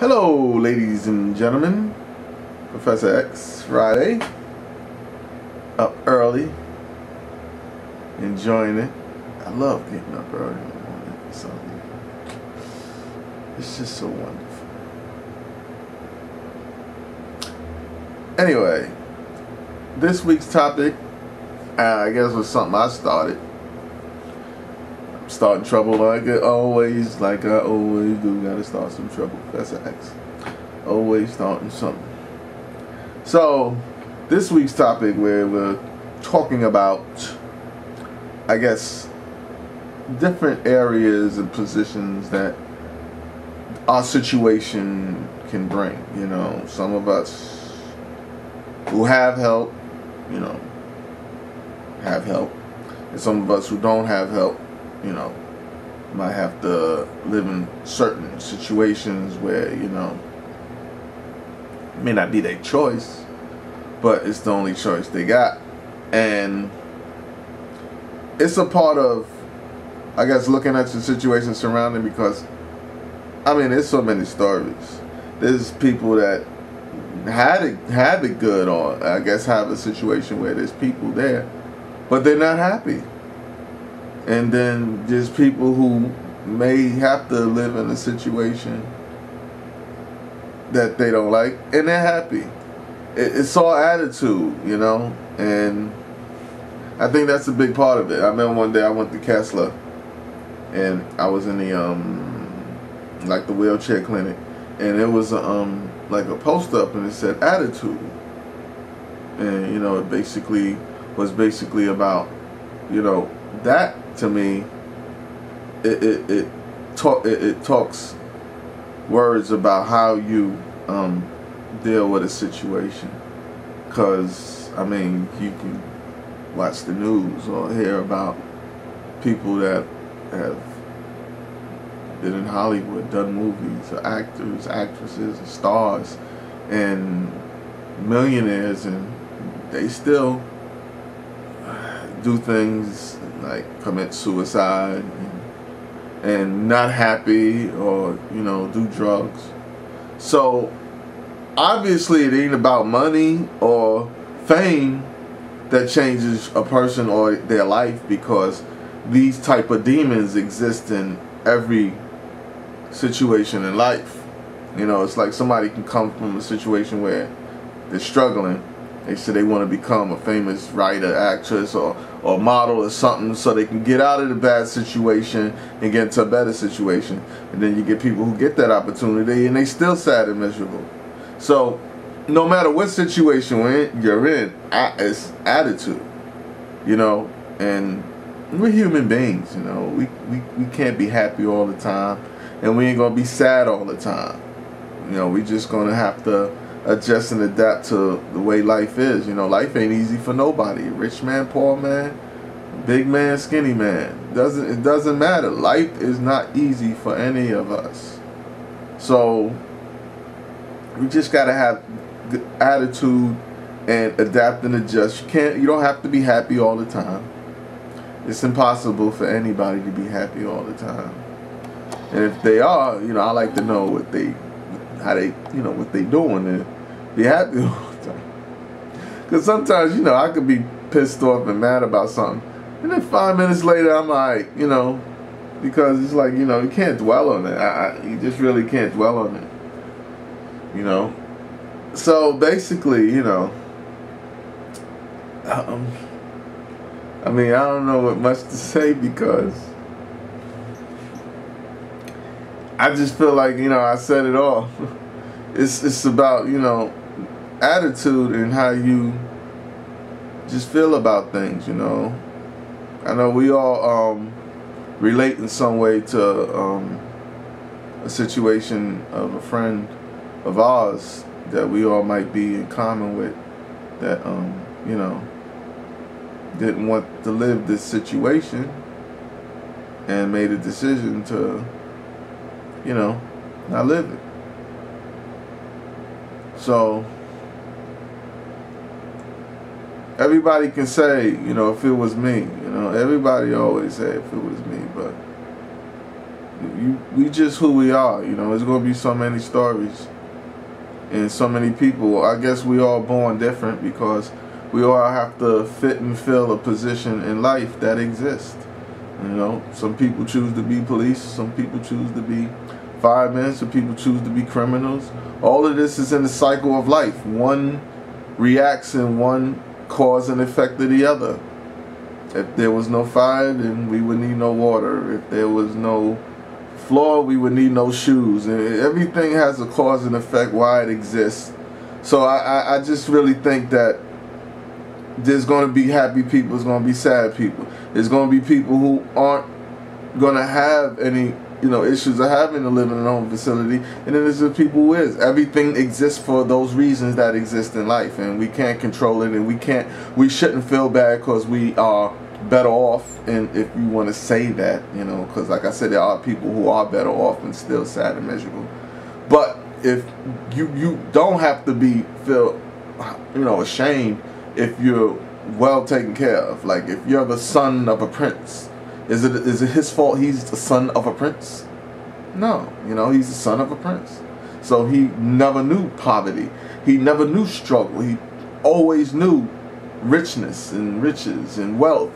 Hello, ladies and gentlemen. Professor X Friday. Up early. Enjoying it. I love getting up early in the morning. So it's just so wonderful. Anyway, this week's topic, I guess, was something I started. I'm starting trouble like I always do. Gotta start some trouble. Professor X. Always starting something. So, this week's topic, where we're talking about, I guess, different areas and positions that our situation can bring. You know, some of us who have help, have help. And some of us who don't have help, might have to live in certain situations where, it may not be their choice, but it's the only choice they got. And it's a part of, I guess, looking at the situation surrounding, because there's so many stories. There's people that had it good, or I guess have a situation where there's people there, but they're not happy. And then there's people who may have to live in a situation that they don't like, and they're happy. It's all attitude, and I think that's a big part of it. I remember one day I went to Kessler, and I was in the the wheelchair clinic, and it was like a poster up, and it said attitude, and it was basically about that. To me, it talks words about how you deal with a situation, because you can watch the news or hear about people that have been in Hollywood, done movies, or actors, actresses, or stars, and millionaires, and they still do things like commit suicide and not happy, or do drugs. So obviously it ain't about money or fame that changes a person or their life, because these type of demons exist in every situation in life. It's like somebody can come from a situation where they're struggling. They say they want to become a famous writer, actress, or model or something, so they can get out of the bad situation and get into a better situation. And then you get people who get that opportunity and they still sad and miserable. So no matter what situation you're in, it's attitude, and we're human beings, we can't be happy all the time, and we ain't gonna be sad all the time. We just gonna have to adjust and adapt to the way life is. Life ain't easy for nobody. Rich man, poor man, big man, skinny man. It doesn't matter. Life is not easy for any of us. So we just gotta have good attitude and adapt and adjust. You don't have to be happy all the time. It's impossible for anybody to be happy all the time. And if they are, I like to know what they doing and be happy all the time. Because sometimes, I could be pissed off and mad about something, and then 5 minutes later I'm like, because it's like, you can't dwell on it. You just really can't dwell on it. So basically, I don't know what much to say, because I just feel like, I said it all. It's about, attitude and how you just feel about things, I know we all relate in some way to a situation of a friend of ours that we all might be in common with, that, didn't want to live this situation and made a decision to, not live it. So everybody can say, if it was me, everybody always say if it was me, but we just who we are. You know, there's gonna be so many stories and so many people. I guess we all born different because we all have to fit and fill a position in life that exists. You know, some people choose to be police, some people choose to be firemen, some people choose to be criminals. All of this is in the cycle of life. One reacts and one cause and effect of the other. If there was no fire, then we would need no water. If there was no floor, we would need no shoes. And everything has a cause and effect why it exists. So I just really think that there's going to be happy people, there's going to be sad people. There's going to be people who aren't going to have any, you know, issues of having to live in an own facility, and then there's the people who is. Everything exists for those reasons that exist in life, and we can't control it, and we shouldn't feel bad because we are better off. And if you want to say that, you know, because like I said, there are people who are better off and still sad and miserable. But if you don't have to feel, you know, ashamed if you're well taken care of. Like if you're the son of a prince, is it his fault he's the son of a prince? No, you know, he's the son of a prince. So he never knew poverty. He never knew struggle. He always knew richness and riches and wealth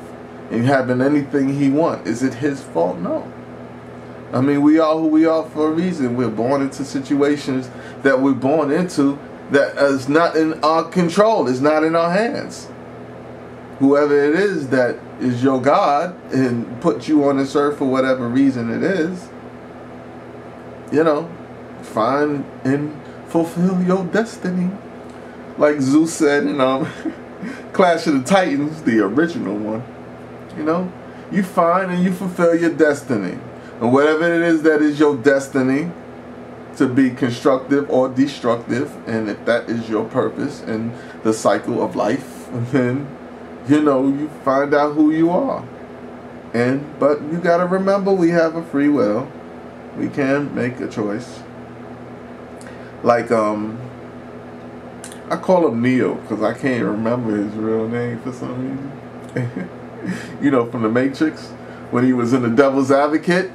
and having anything he wants. Is it his fault? No. I mean, we are who we are for a reason. We're born into situations that we're born into that is not in our control. It's not in our hands. Whoever it is that is your God and put you on this earth for whatever reason it is, you know, find and fulfill your destiny. Like Zeus said in Clash of the Titans, the original one, you know, you find and you fulfill your destiny. And whatever it is that is your destiny, to be constructive or destructive, and if that is your purpose in the cycle of life, then, you know, you find out who you are. But you gotta remember, we have a free will. We can make a choice. Like, I call him Neo because I can't remember his real name for some reason. You know, from the Matrix, when he was in the Devil's Advocate,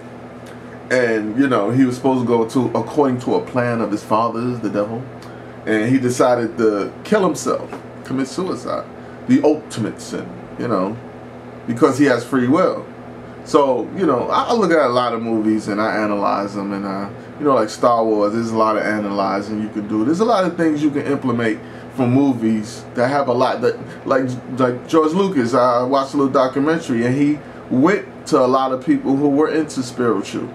and you know, he was supposed to go to according to a plan of his father's, the devil, and he decided to kill himself, commit suicide, the ultimate sin, you know, because he has free will. So, you know, I look at a lot of movies and I analyze them, and you know, like Star Wars, there's a lot of analyzing you can do. There's a lot of things you can implement from movies that have a lot that, like George Lucas. I watched a little documentary, and he went to a lot of people who were into spiritual,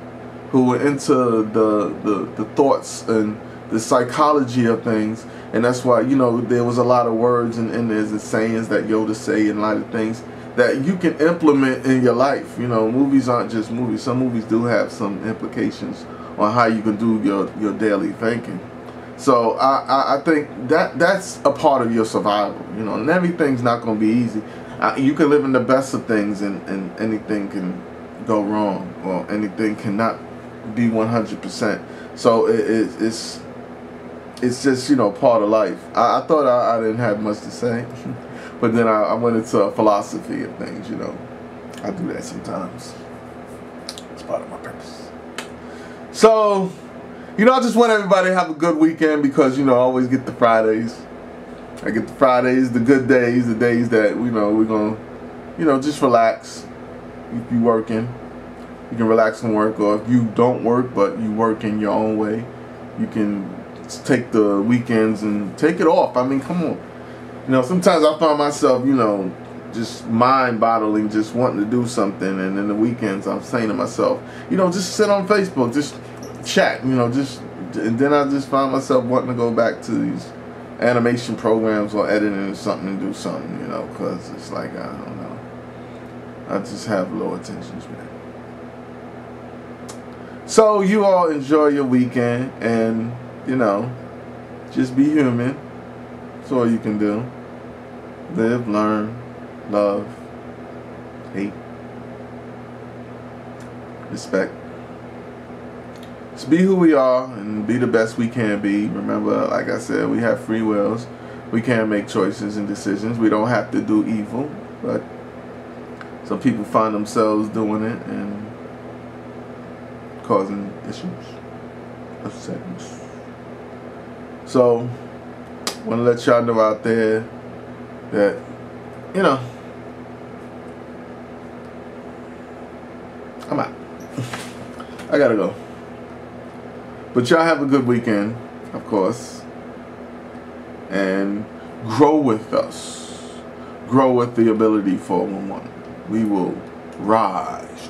who were into the thoughts and the psychology of things, and that's why, you know, there was a lot of words and there's the sayings that Yoda say and a lot of things that you can implement in your life. You know, movies aren't just movies. Some movies do have some implications on how you can do your daily thinking. So I think that's a part of your survival. You know, and everything's not going to be easy. You can live in the best of things, and anything can go wrong, or anything cannot be 100%. So it's just, you know, part of life. I thought I didn't have much to say, but then I went into a philosophy of things. You know, I do that sometimes. It's part of my purpose. So, you know, I just want everybody to have a good weekend, because, you know, I always get the Fridays. I get the Fridays, the good days, the days that, you know, we're gonna, you know, just relax. If you're working, you can relax and work, or if you don't work but you work in your own way, you can take the weekends and take it off. I mean, come on. You know, sometimes I find myself, you know, just mind-boggling, just wanting to do something, and then the weekends I'm saying to myself, you know, just sit on Facebook, just chat, you know, and then I just find myself wanting to go back to these animation programs or editing or something and do something, you know, because it's like, I don't know, I just have low attention span. So you all enjoy your weekend, and, you know, just be human. That's all you can do. Live, learn, love, hate, respect. Just be who we are and be the best we can be. Remember, like I said, we have free wills. We can make choices and decisions. We don't have to do evil, but some people find themselves doing it and causing issues of sadness. So, want to let y'all know out there that, you know, I'm out. I gotta go. But y'all have a good weekend, of course. And grow with us. Grow with the Ability 411. We will rise